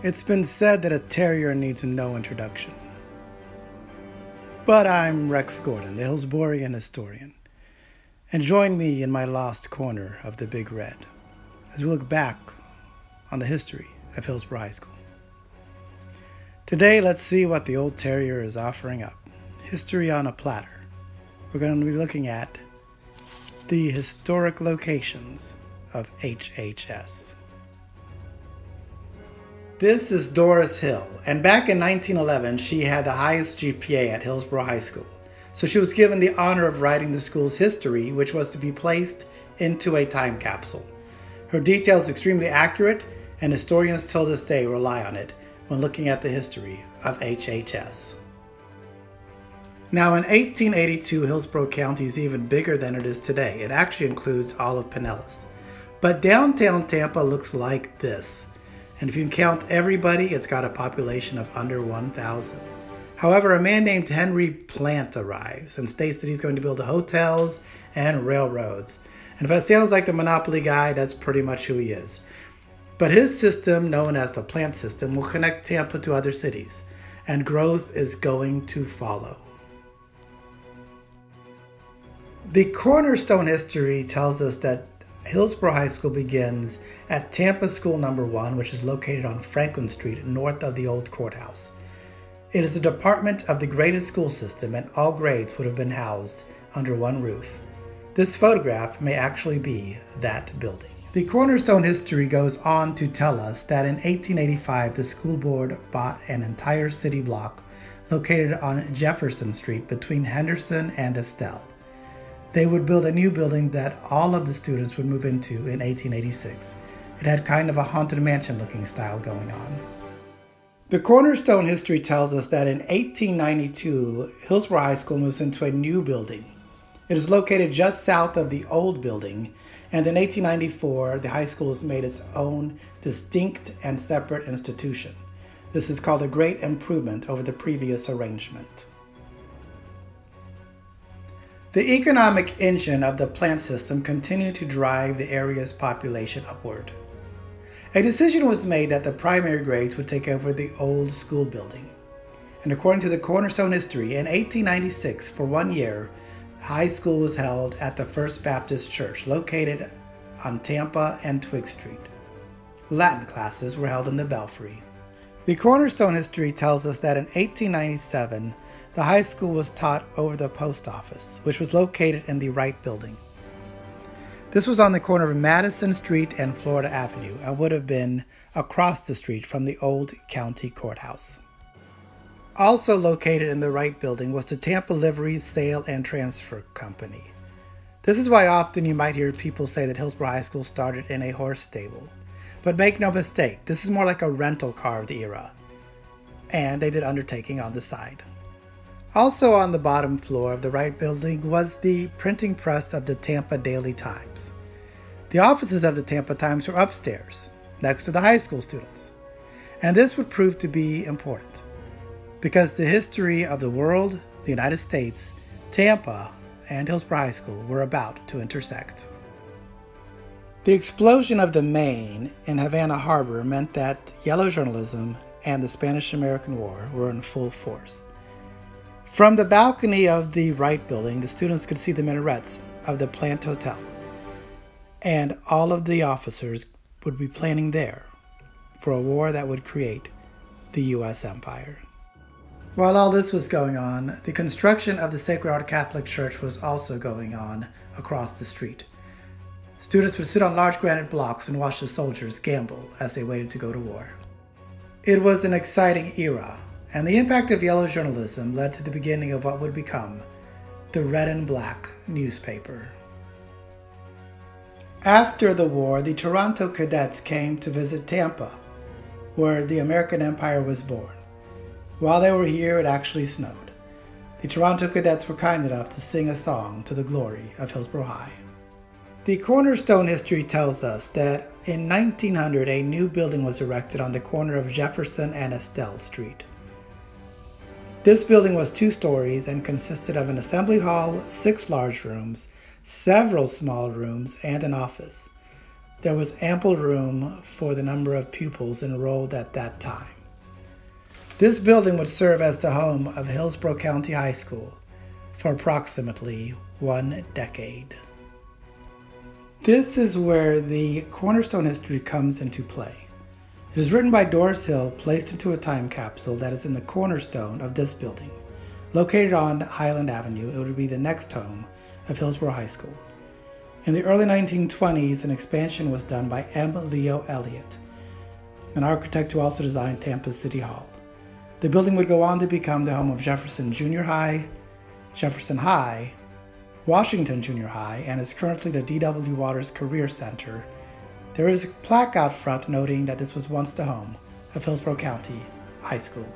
It's been said that a terrier needs no introduction. But I'm Rex Gordon, the Hillsborough historian, and join me in my lost corner of the Big Red as we look back on the history of Hillsborough High School. Today, let's see what the old terrier is offering up. History on a platter. We're going to be looking at the historic locations of HHS. This is Doris Hill, and back in 1911, she had the highest GPA at Hillsborough High School. So she was given the honor of writing the school's history, which was to be placed into a time capsule. Her detail is extremely accurate, and historians till this day rely on it when looking at the history of HHS. Now in 1882, Hillsborough County is even bigger than it is today. It actually includes all of Pinellas. But downtown Tampa looks like this. And if you can count everybody, it's got a population of under 1,000. However, a man named Henry Plant arrives and states that he's going to build hotels and railroads. And if that sounds like the Monopoly guy, that's pretty much who he is. But his system, known as the Plant System, will connect Tampa to other cities, and growth is going to follow. The cornerstone history tells us that Hillsborough High School begins at Tampa School Number 1, which is located on Franklin Street, north of the old courthouse. It is the department of the graded school system, and all grades would have been housed under one roof. This photograph may actually be that building. The cornerstone history goes on to tell us that in 1885, the school board bought an entire city block located on Jefferson Street between Henderson and Estelle. They would build a new building that all of the students would move into in 1886. It had kind of a haunted mansion looking style going on. The cornerstone history tells us that in 1892, Hillsborough High School moves into a new building. It is located just south of the old building, and in 1894, the high school has made its own distinct and separate institution. This is called a great improvement over the previous arrangement. The economic engine of the plant system continued to drive the area's population upward. A decision was made that the primary grades would take over the old school building. And according to the cornerstone history, in 1896, for 1 year, high school was held at the First Baptist Church, located on Tampa and Twig Street. Latin classes were held in the Belfry. The cornerstone history tells us that in 1897, the high school was taught over the post office, which was located in the Wright Building. This was on the corner of Madison Street and Florida Avenue and would have been across the street from the old county courthouse. Also located in the Wright Building was the Tampa Livery Sale and Transfer Company. This is why often you might hear people say that Hillsborough High School started in a horse stable. But make no mistake, this is more like a rental car of the era. And they did undertaking on the side. Also on the bottom floor of the Wright Building was the printing press of the Tampa Daily Times. The offices of the Tampa Times were upstairs, next to the high school students. And this would prove to be important, because the history of the world, the United States, Tampa, and Hillsborough High School were about to intersect. The explosion of the Maine in Havana Harbor meant that yellow journalism and the Spanish-American War were in full force. From the balcony of the Wright Building, the students could see the minarets of the Plant Hotel, and all of the officers would be planning there for a war that would create the U.S. Empire. While all this was going on, the construction of the Sacred Heart Catholic Church was also going on across the street. Students would sit on large granite blocks and watch the soldiers gamble as they waited to go to war. It was an exciting era, and the impact of yellow journalism led to the beginning of what would become the Red and Black newspaper. After the war, the Toronto cadets came to visit Tampa, where the American Empire was born. While they were here, it actually snowed. The Toronto cadets were kind enough to sing a song to the glory of Hillsborough High. The cornerstone history tells us that in 1900, a new building was erected on the corner of Jefferson and Estelle Street. This building was 2 stories and consisted of an assembly hall, 6 large rooms, several small rooms, and an office. there was ample room for the number of pupils enrolled at that time. This building would serve as the home of Hillsborough County High School for approximately 1 decade. This is where the cornerstone history comes into play. It is written by Doris Hill, placed into a time capsule that is in the cornerstone of this building. Located on Highland Avenue, it would be the next home of Hillsborough High School. In the early 1920s, an expansion was done by M. Leo Elliott, an architect who also designed Tampa's City Hall. The building would go on to become the home of Jefferson Junior High, Jefferson High, Washington Junior High, and is currently the D.W. Waters Career Center. There is a plaque out front noting that this was once the home of Hillsborough County High School.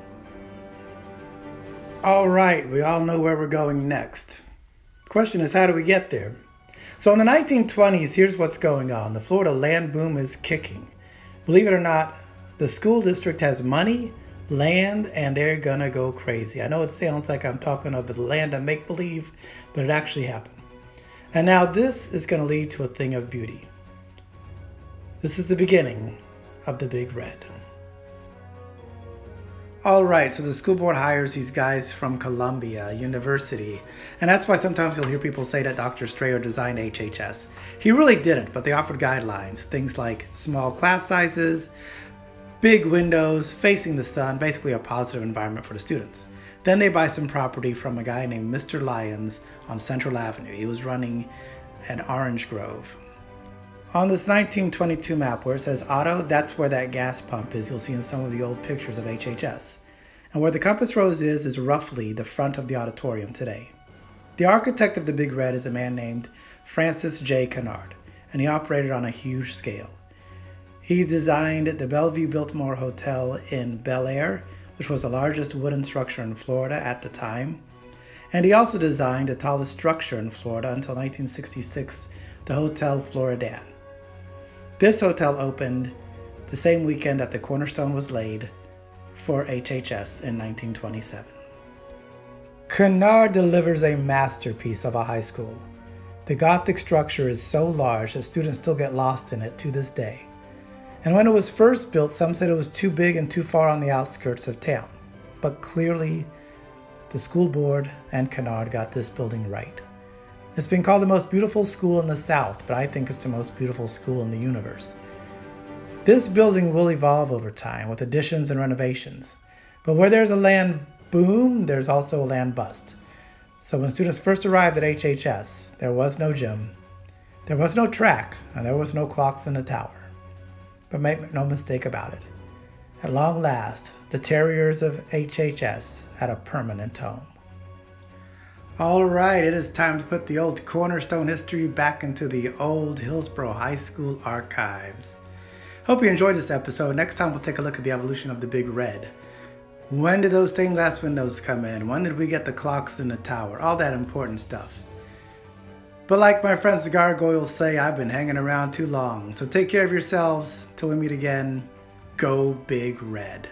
All right, we all know where we're going next. The question is, how do we get there? So in the 1920s, here's what's going on. The Florida land boom is kicking. Believe it or not, the school district has money, land, and they're gonna go crazy. I know it sounds like I'm talking of the land of make-believe, but it actually happened. And now this is gonna lead to a thing of beauty. This is the beginning of the Big Red. All right, so the school board hires these guys from Columbia University, and that's why sometimes you'll hear people say that Dr. Strayer designed HHS. He really didn't, but they offered guidelines, things like small class sizes, big windows facing the sun, basically a positive environment for the students. Then they buy some property from a guy named Mr. Lyons on Central Avenue. He was running an orange grove. On this 1922 map where it says Otto, that's where that gas pump is. You'll see in some of the old pictures of HHS. And where the compass rose is roughly the front of the auditorium today. The architect of the Big Red is a man named Francis J. Kennard, and he operated on a huge scale. He designed the Bellevue Biltmore Hotel in Bel Air, which was the largest wooden structure in Florida at the time. And he also designed the tallest structure in Florida until 1966, the Hotel Floridan. This hotel opened the same weekend that the cornerstone was laid for HHS in 1927. Kennard delivers a masterpiece of a high school. The Gothic structure is so large that students still get lost in it to this day. And when it was first built, some said it was too big and too far on the outskirts of town. But clearly, the school board and Kennard got this building right. It's been called the most beautiful school in the South, but I think it's the most beautiful school in the universe. This building will evolve over time with additions and renovations. But where there's a land boom, there's also a land bust. So when students first arrived at HHS, there was no gym, there was no track, and there was no clocks in the tower. But make no mistake about it. At long last, the terriers of HHS had a permanent home. All right, it is time to put the old cornerstone history back into the old Hillsborough High School archives. Hope you enjoyed this episode. Next time we'll take a look at the evolution of the Big Red. When did those stained glass windows come in? When did we get the clocks in the tower? All that important stuff. But like my friends the gargoyles say, I've been hanging around too long. So take care of yourselves. Till we meet again, go Big Red.